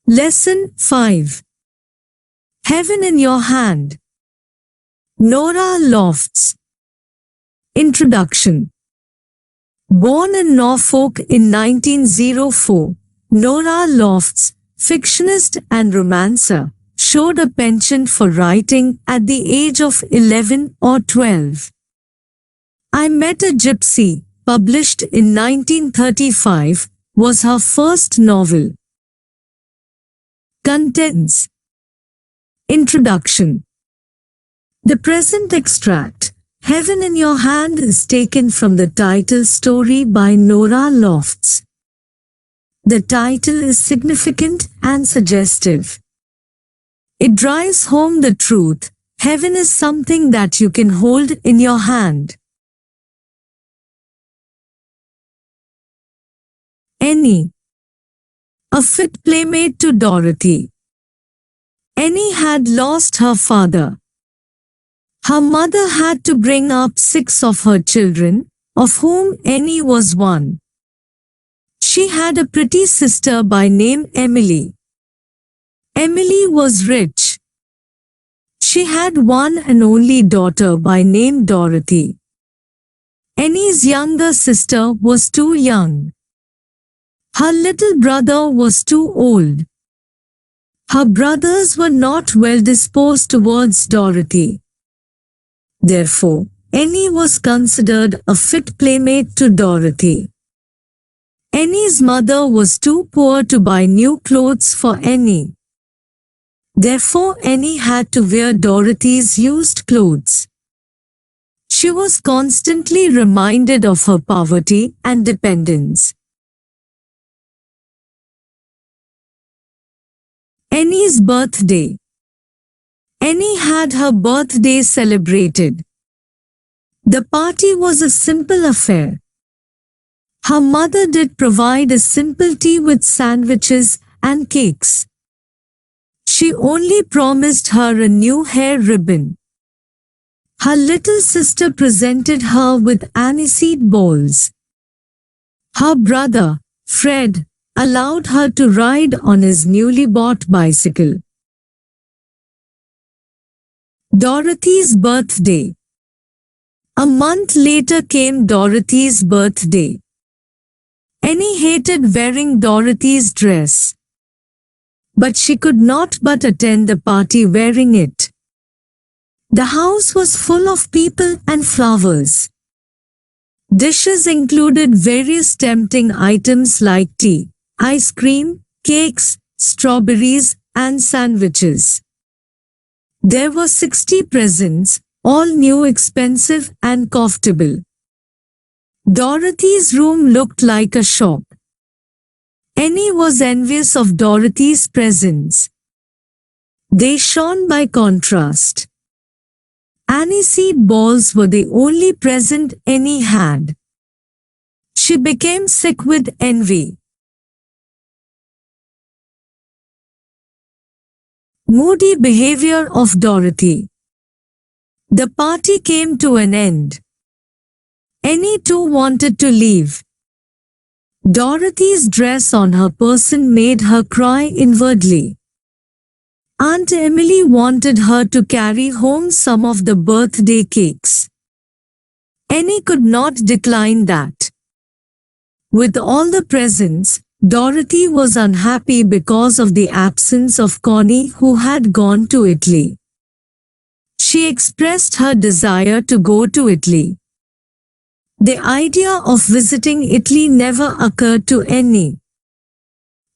Lesson 5. Heaven in Your Hand. Nora Lofts. Introduction. Born in Norfolk in 1904, Nora Lofts, fictionist and romancer, showed a penchant for writing at the age of 11 or 12. I Met a Gypsy, published in 1935, was her first novel. Contents. Introduction. The present extract, Heaven in Your Hand, is taken from the title story by Nora Lofts. The title is significant and suggestive. It drives home the truth: heaven is something that you can hold in your hand. Annie. A fit playmate to Dorothy. Annie had lost her father. Her mother had to bring up 6 of her children, of whom Annie was one. She had a pretty sister by name Emily. Emily was rich. She had one and only daughter by name Dorothy. Annie's younger sister was too young. Her little brother was too old. Her brothers were not well disposed towards Dorothy. Therefore, Annie was considered a fit playmate to Dorothy. Annie's mother was too poor to buy new clothes for Annie. Therefore, Annie had to wear Dorothy's used clothes. She was constantly reminded of her poverty and dependence. Annie's birthday. Annie had her birthday celebrated. The party was a simple affair. Her mother did provide a simple tea with sandwiches and cakes. She only promised her a new hair ribbon. Her little sister presented her with aniseed balls. Her brother, Fred, allowed her to ride on his newly bought bicycle. Dorothy's birthday. A month later came Dorothy's birthday. Annie hated wearing Dorothy's dress, but she could not but attend the party wearing it. The house was full of people and flowers. Dishes included various tempting items like tea, ice cream, cakes, strawberries, and sandwiches. There were 60 presents, all new, expensive, and comfortable. Dorothy's room looked like a shop. Annie was envious of Dorothy's presents. They shone by contrast. Aniseed balls were the only present Annie had. She became sick with envy. Moody behavior of Dorothy. The party came to an end. Annie too wanted to leave. Dorothy's dress on her person made her cry inwardly. Aunt Emily wanted her to carry home some of the birthday cakes. Annie could not decline that. With all the presents, Dorothy was unhappy because of the absence of Connie, who had gone to Italy. She expressed her desire to go to Italy. The idea of visiting Italy never occurred to Annie.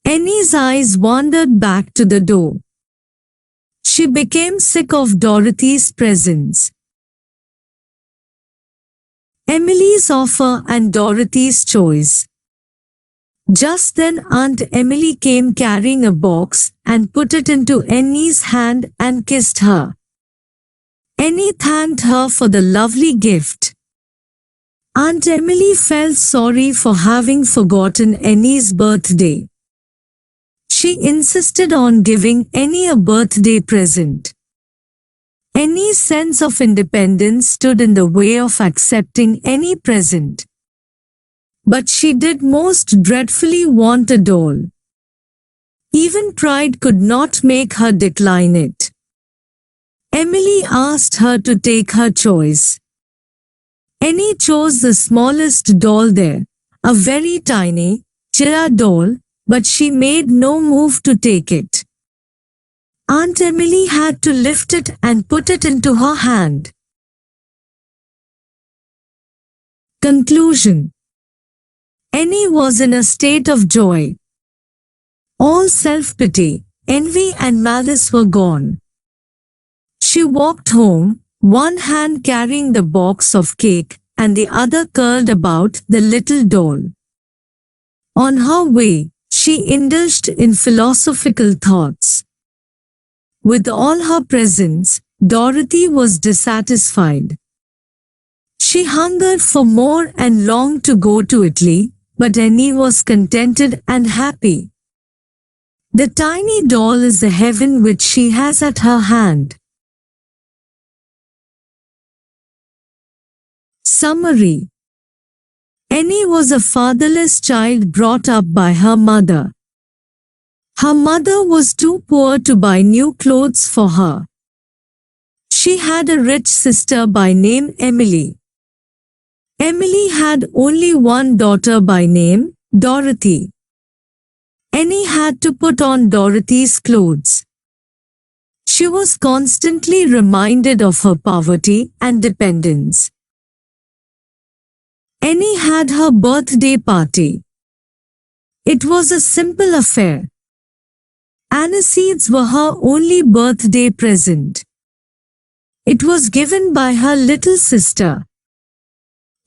Annie's eyes wandered back to the door. She became sick of Dorothy's presence. Emily's offer and Dorothy's choice. Just then Aunt Emily came carrying a box and put it into Annie's hand and kissed her. Annie thanked her for the lovely gift. Aunt Emily felt sorry for having forgotten Annie's birthday. She insisted on giving Annie a birthday present. Annie's sense of independence stood in the way of accepting any present. But she did most dreadfully want a doll. Even pride could not make her decline it. Emily asked her to take her choice. Annie chose the smallest doll there, a very tiny, Chira doll, but she made no move to take it. Aunt Emily had to lift it and put it into her hand. Conclusion. Annie was in a state of joy. All self-pity, envy and malice were gone. She walked home, one hand carrying the box of cake and the other curled about the little doll. On her way, she indulged in philosophical thoughts. With all her presents, Dorothy was dissatisfied. She hungered for more and longed to go to Italy, but Annie was contented and happy. The tiny doll is the heaven which she has at her hand. Summary. Annie was a fatherless child brought up by her mother. Her mother was too poor to buy new clothes for her. She had a rich sister by name Emily. Emily had only one daughter by name Dorothy. Annie had to put on Dorothy's clothes. She was constantly reminded of her poverty and dependence. Annie had her birthday party. It was a simple affair. Aniseeds were her only birthday present. It was given by her little sister.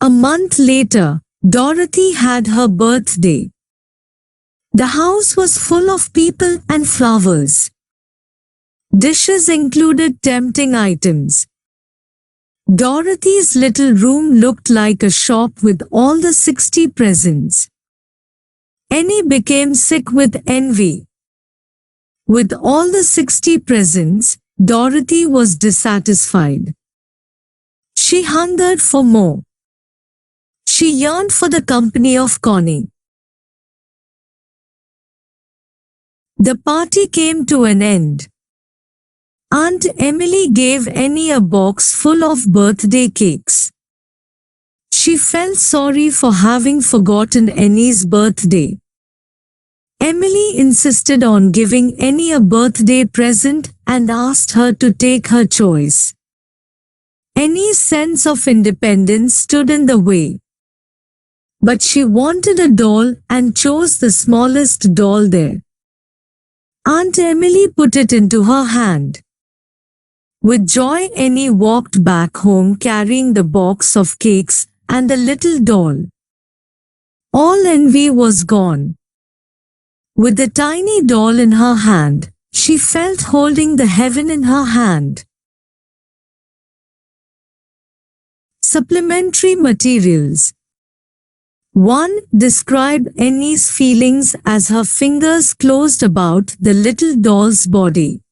A month later, Dorothy had her birthday. The house was full of people and flowers. Dishes included tempting items. Dorothy's little room looked like a shop with all the 60 presents. Annie became sick with envy. With all the 60 presents, Dorothy was dissatisfied. She hungered for more. She yearned for the company of Connie. The party came to an end. Aunt Emily gave Annie a box full of birthday cakes. She felt sorry for having forgotten Annie's birthday. Emily insisted on giving Annie a birthday present and asked her to take her choice. Annie's sense of independence stood in the way. But she wanted a doll and chose the smallest doll there. Aunt Emily put it into her hand. With joy, Annie walked back home carrying the box of cakes and the little doll. All envy was gone. With the tiny doll in her hand, she felt holding the heaven in her hand. Supplementary materials. 1. Describe Annie's feelings as her fingers closed about the little doll's body.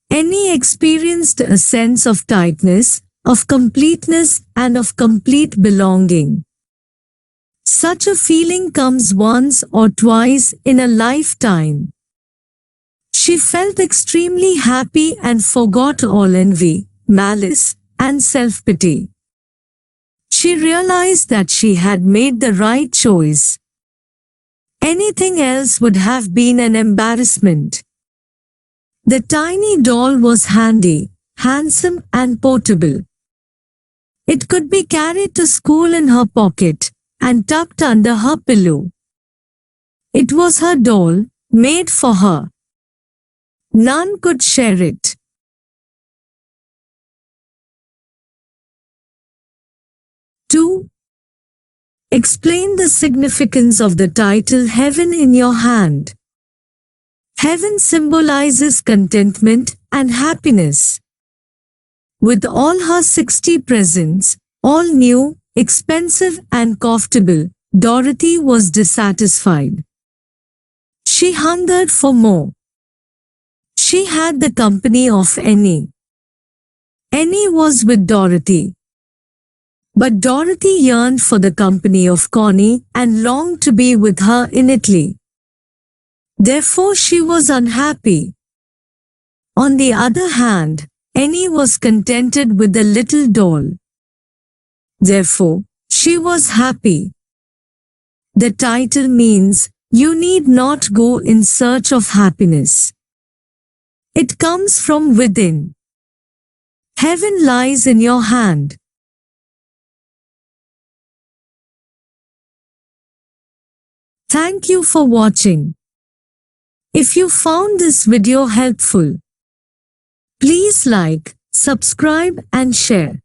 Annie experienced a sense of tightness, of completeness, and of complete belonging. Such a feeling comes once or twice in a lifetime. She felt extremely happy and forgot all envy, malice, and self-pity. She realized that she had made the right choice. Anything else would have been an embarrassment. The tiny doll was handy, handsome, and portable. It could be carried to school in her pocket and tucked under her pillow. It was her doll, made for her. None could share it. 2. Explain the significance of the title Heaven in Your Hand. Heaven symbolizes contentment and happiness. With all her 60 presents, all new, expensive and comfortable, Dorothy was dissatisfied. She hungered for more. She had the company of Annie. Annie was with Dorothy. But Dorothy yearned for the company of Connie and longed to be with her in Italy. Therefore she was unhappy. On the other hand, Annie was contented with the little doll. Therefore, she was happy. The title means, you need not go in search of happiness. It comes from within. Heaven lies in your hand. Thank you for watching. If you found this video helpful, please like, subscribe and share.